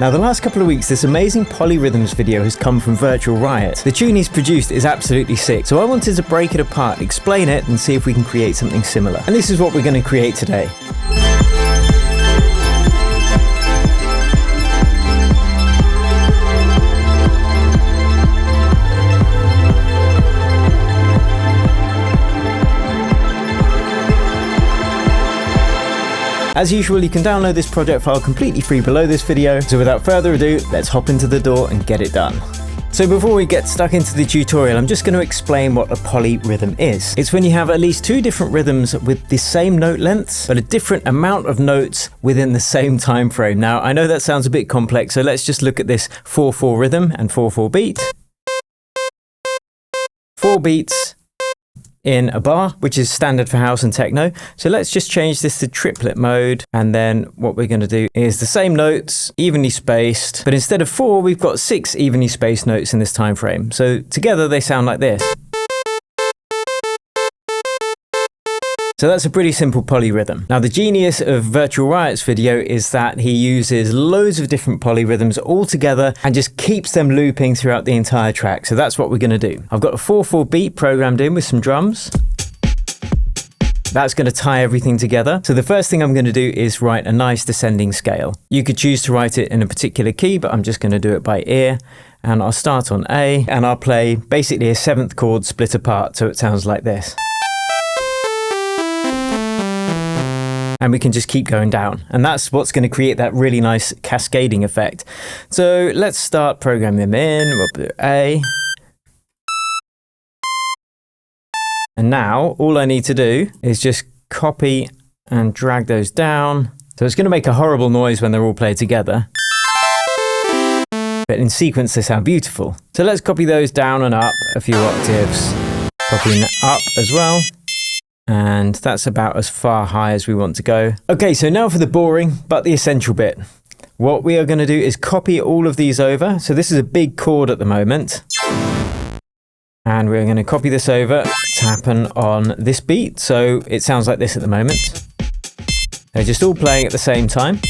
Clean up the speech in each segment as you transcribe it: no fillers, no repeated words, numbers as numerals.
Now the last couple of weeks this amazing Polyrhythms video has come from Virtual Riot. The tune he's produced is absolutely sick, so I wanted to break it apart, explain it and see if we can create something similar. And this is what we're going to create today. As usual, you can download this project file completely free below this video, so without further ado, let's hop into the door and get it done. So before we get stuck into the tutorial, I'm just going to explain what a polyrhythm is. It's when you have at least two different rhythms with the same note lengths, but a different amount of notes within the same time frame. Now, I know that sounds a bit complex, so let's just look at this 4/4 rhythm and 4/4 beat. 4 beats in a bar, which is standard for house and techno. So let's just change this to triplet mode. And then what we're going to do is the same notes, evenly spaced, but instead of 4, we've got 6 evenly spaced notes in this time frame. So together they sound like this. So that's a pretty simple polyrhythm. Now the genius of Virtual Riot's video is that he uses loads of different polyrhythms all together and just keeps them looping throughout the entire track. So that's what we're going to do. I've got a 4/4 beat programmed in with some drums. That's going to tie everything together. So the first thing I'm going to do is write a nice descending scale. You could choose to write it in a particular key, but I'm just going to do it by ear. And I'll start on A and I'll play basically a 7th chord split apart. So it sounds like this. And we can just keep going down. And that's what's going to create that really nice cascading effect. So let's start programming them in. We'll do A. And now all I need to do is just copy and drag those down. So it's going to make a horrible noise when they're all played together. But in sequence they sound beautiful. So let's copy those down and up a few octaves. Copying up as well. And that's about as far high as we want to go. Okay, so now for the boring, but the essential bit. What we are going to do is copy all of these over. So this is a big chord at the moment. And we're going to copy this over to happen on this beat. So it sounds like this at the moment. They're just all playing at the same time.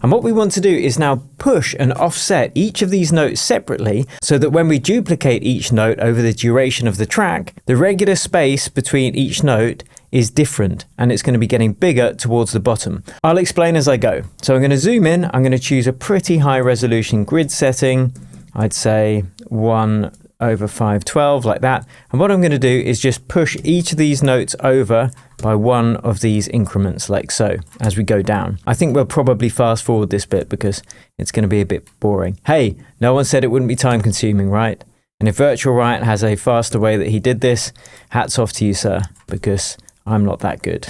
And what we want to do is now push and offset each of these notes separately so that when we duplicate each note over the duration of the track, the regular space between each note is different and it's going to be getting bigger towards the bottom. I'll explain as I go. So I'm going to zoom in. I'm going to choose a pretty high resolution grid setting. I'd say 1/512 like that. And what I'm going to do is just push each of these notes over by one of these increments like so as we go down. I think we'll probably fast forward this bit because it's going to be a bit boring. Hey, no one said it wouldn't be time consuming, right? And if Virtual Riot has a faster way that he did this, hats off to you, sir, because I'm not that good.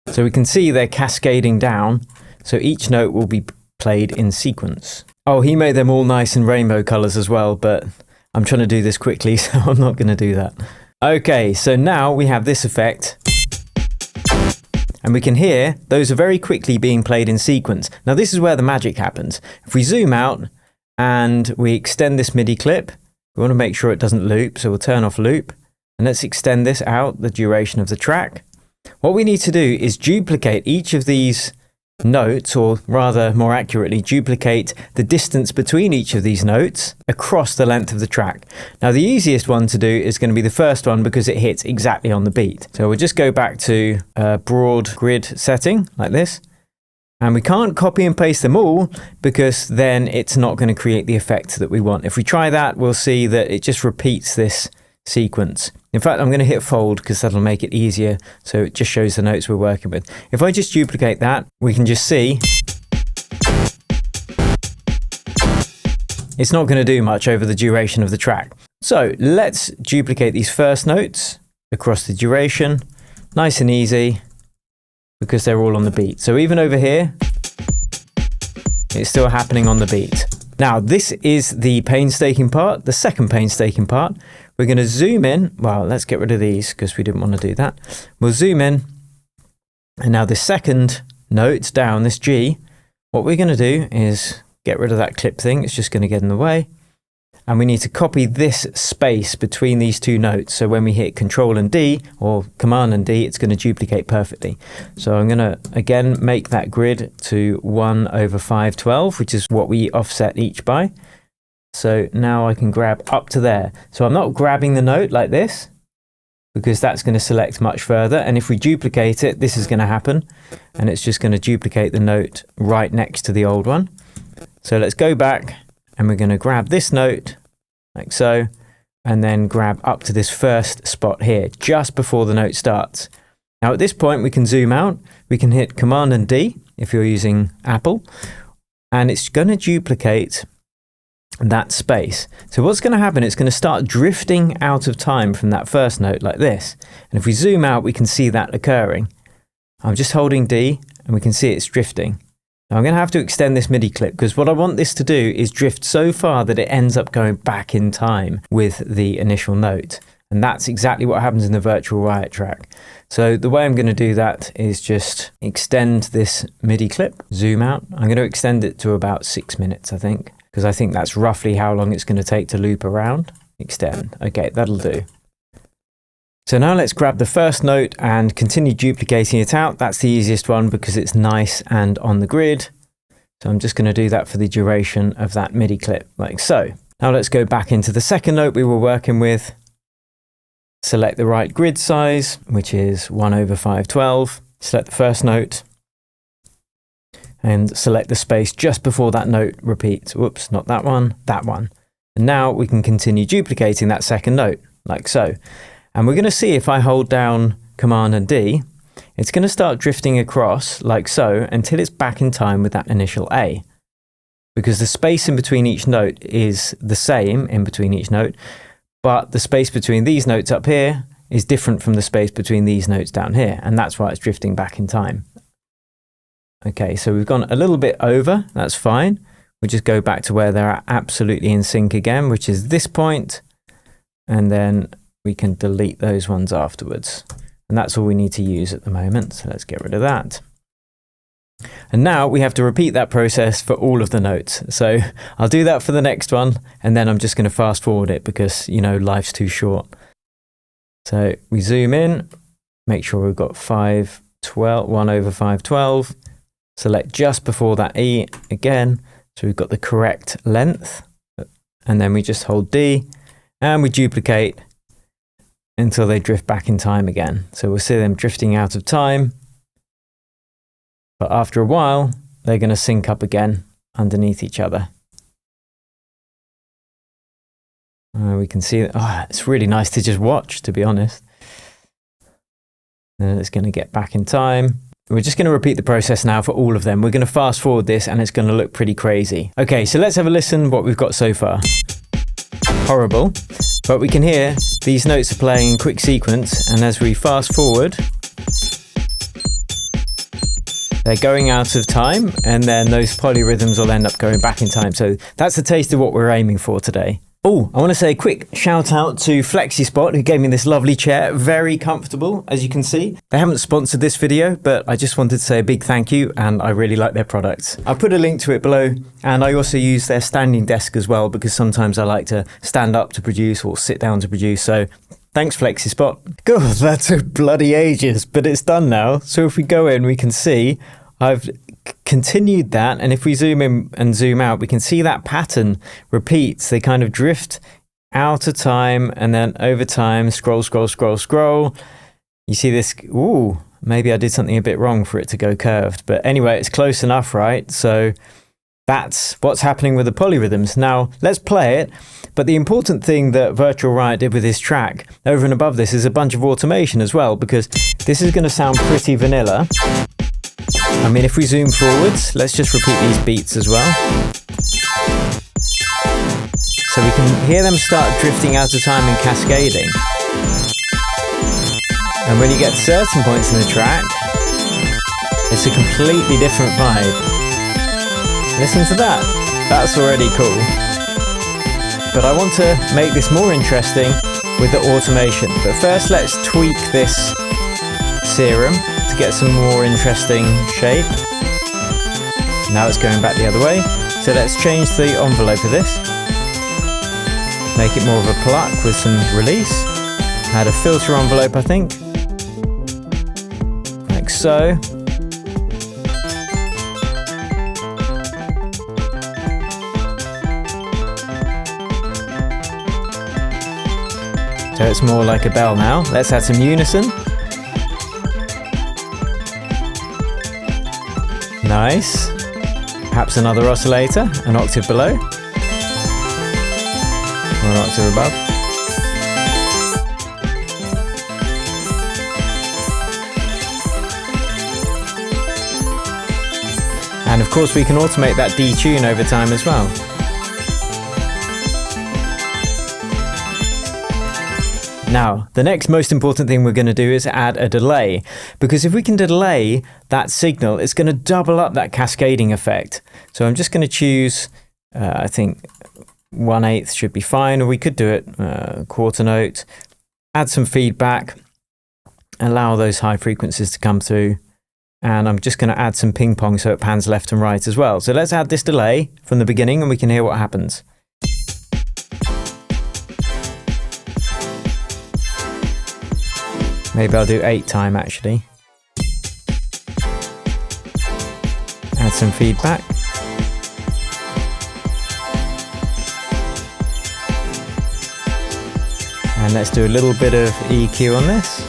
So we can see they're cascading down. So each note will be played in sequence. Oh, he made them all nice and rainbow colors as well, but I'm trying to do this quickly, so I'm not going to do that. Okay, so now we have this effect. And we can hear those are very quickly being played in sequence. Now this is where the magic happens. If we zoom out and we extend this MIDI clip, we want to make sure it doesn't loop, so we'll turn off loop. And let's extend this out the duration of the track. What we need to do is duplicate each of these notes, or rather more accurately, duplicate the distance between each of these notes across the length of the track. Now the easiest one to do is going to be the first one because it hits exactly on the beat. So we'll just go back to a broad grid setting like this. And we can't copy and paste them all because then it's not going to create the effect that we want. If we try that, we'll see that it just repeats this sequence. In fact, I'm going to hit fold because that'll make it easier. So it just shows the notes we're working with. If I just duplicate that, we can just see it's not going to do much over the duration of the track. So let's duplicate these first notes across the duration. Nice and easy because they're all on the beat. So even over here, it's still happening on the beat. Now, this is the painstaking part, the second painstaking part. We're going to zoom in. Well, let's get rid of these because we didn't want to do that. We'll zoom in. And now the second note down, this G, what we're going to do is get rid of that clip thing. It's just going to get in the way. and we need to copy this space between these two notes. So when we hit Control and D or Command and D, it's going to duplicate perfectly. So I'm going to again make that grid to 1/512, which is what we offset each by. So now I can grab up to there. So I'm not grabbing the note like this, because that's going to select much further. And if we duplicate it, this is going to happen. And it's just going to duplicate the note right next to the old one. So let's go back and we're going to grab this note like so, and then grab up to this first spot here, just before the note starts. Now at this point, we can zoom out. We can hit Command and D if you're using Apple, and it's going to duplicate that space. So what's going to happen, it's going to start drifting out of time from that first note like this. And if we zoom out, we can see that occurring. I'm just holding D and we can see it's drifting. Now I'm going to have to extend this MIDI clip, because what I want this to do is drift so far that it ends up going back in time with the initial note. And that's exactly what happens in the virtual Riot track. So the way I'm going to do that is just extend this MIDI clip, zoom out. I'm going to extend it to about 6 minutes, I think, because I think that's roughly how long it's going to take to loop around. Extend. Okay, that'll do. So now let's grab the first note and continue duplicating it out. That's the easiest one because it's nice and on the grid. So I'm just going to do that for the duration of that MIDI clip, like so. Now let's go back into the second note we were working with. Select the right grid size, which is 1/512. Select the first note and select the space just before that note repeats. Whoops, not that one, that one. And now we can continue duplicating that second note, like so. And we're going to see if I hold down Command and D, it's going to start drifting across like so until it's back in time with that initial A. Because the space in between each note is the same in between each note, but the space between these notes up here is different from the space between these notes down here. And that's why it's drifting back in time. Okay, so we've gone a little bit over, that's fine. We'll just go back to where they're absolutely in sync again, which is this point, and then we can delete those ones afterwards. And that's all we need to use at the moment, so let's get rid of that. And now we have to repeat that process for all of the notes. So I'll do that for the next one, and then I'm just going to fast forward it because, you know, life's too short. So we zoom in, make sure we've got 1/512, select just before that E again, so we've got the correct length, and then we just hold D and we duplicate until they drift back in time again. So we'll see them drifting out of time, but after a while, they're going to sync up again underneath each other. We can see, it's really nice to just watch, to be honest. Then it's going to get back in time. We're just going to repeat the process now for all of them. We're going to fast forward this and it's going to look pretty crazy. Okay, so let's have a listen what we've got so far. Horrible, but we can hear these notes are playing in quick sequence, and as we fast forward, they're going out of time, and then those polyrhythms will end up going back in time. So that's a taste of what we're aiming for today. Oh, I want to say a quick shout out to FlexiSpot, who gave me this lovely chair. Very comfortable, as you can see. They haven't sponsored this video, but I just wanted to say a big thank you, and I really like their products. I'll put a link to it below, and I also use their standing desk as well, because sometimes I like to stand up to produce or sit down to produce. So thanks, FlexiSpot. God, that took bloody ages, but it's done now. So if we go in, we can see I've continued that, and if we zoom in and zoom out, we can see that pattern repeats. They kind of drift out of time and then over time, scroll, scroll, scroll, scroll. You see this, ooh, maybe I did something a bit wrong for it to go curved, but anyway, it's close enough, right? So that's what's happening with the polyrhythms. Now let's play it, but the important thing that Virtual Riot did with this track over and above this is a bunch of automation as well, because this is going to sound pretty vanilla. I mean, if we zoom forwards, let's just repeat these beats as well. So we can hear them start drifting out of time and cascading. And when you get to certain points in the track, it's a completely different vibe. Listen to that. That's already cool. But I want to make this more interesting with the automation. But first, let's tweak this serum to get some more interesting shape. Now it's going back the other way. So let's change the envelope of this. Make it more of a pluck with some release. Add a filter envelope, I think. Like so. So it's more like a bell now. Let's add some unison. Nice. Perhaps another oscillator, an octave below. Or an octave above. And of course we can automate that detune over time as well. Now, the next most important thing we're going to do is add a delay, because if we can delay that signal, it's going to double up that cascading effect. So I'm just going to choose, I think 1/8 should be fine, or we could do it quarter note, add some feedback, allow those high frequencies to come through, and I'm just going to add some ping pong so it pans left and right as well. So let's add this delay from the beginning and we can hear what happens. Maybe I'll do 8 time actually. Add some feedback. And let's do a little bit of EQ on this.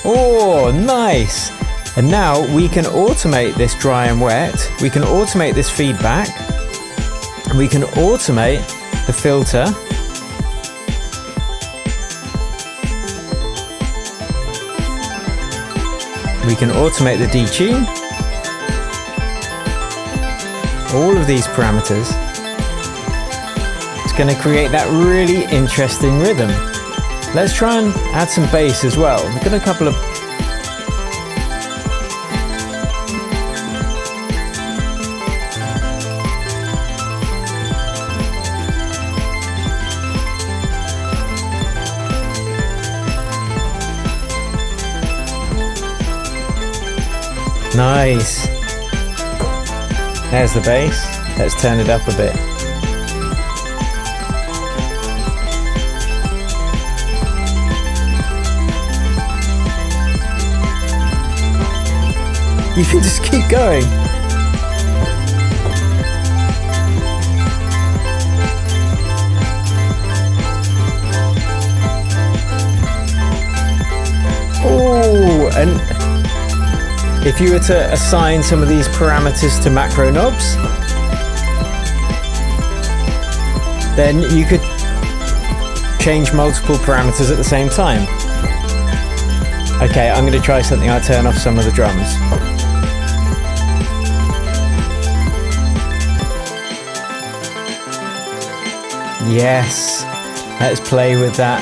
Oh, nice! And now we can automate this dry and wet. We can automate this feedback. We can automate the filter. We can automate the detune. All of these parameters. It's going to create that really interesting rhythm. Let's try and add some bass as well. We've got a couple of nice. There's the bass. Let's turn it up a bit. You can just keep going. Oh, and if you were to assign some of these parameters to macro knobs, then you could change multiple parameters at the same time. Okay, I'm going to try something. I'll turn off some of the drums. Yes, let's play with that.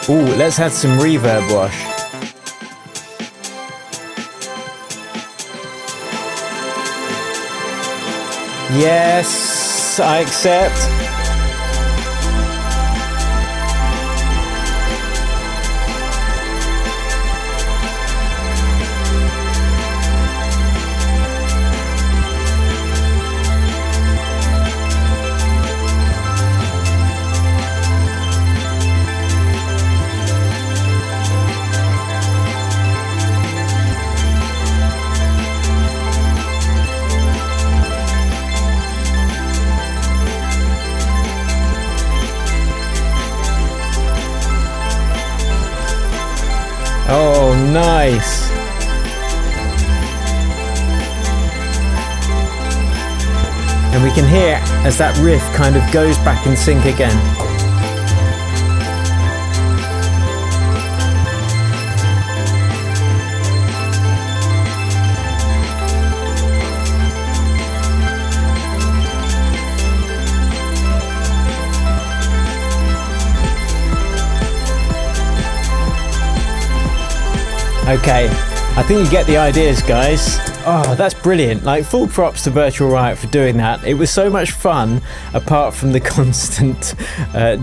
Ooh, let's add some reverb wash. Yes, I accept. Oh, nice. And we can hear as that riff kind of goes back in sync again. Okay, I think you get the ideas, guys. Oh, that's brilliant. Like, full props to Virtual Riot for doing that. It was so much fun, apart from the constant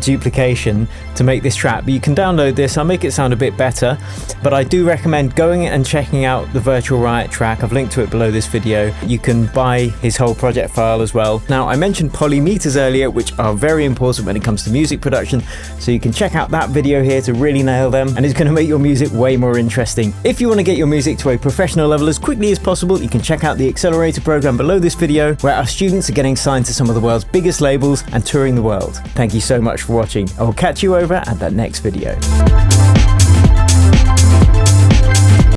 duplication, to make this track. But you can download this. I'll make it sound a bit better. But I do recommend going and checking out the Virtual Riot track. I've linked to it below this video. You can buy his whole project file as well. Now, I mentioned polymeters earlier, which are very important when it comes to music production. So you can check out that video here to really nail them. And it's going to make your music way more interesting. If you want to get your music to a professional level as quickly as possible, you can check out the Accelerator program below this video, where our students are getting signed to some of the world's biggest labels and touring the world. Thank you so much for watching. I will catch you over at that next video.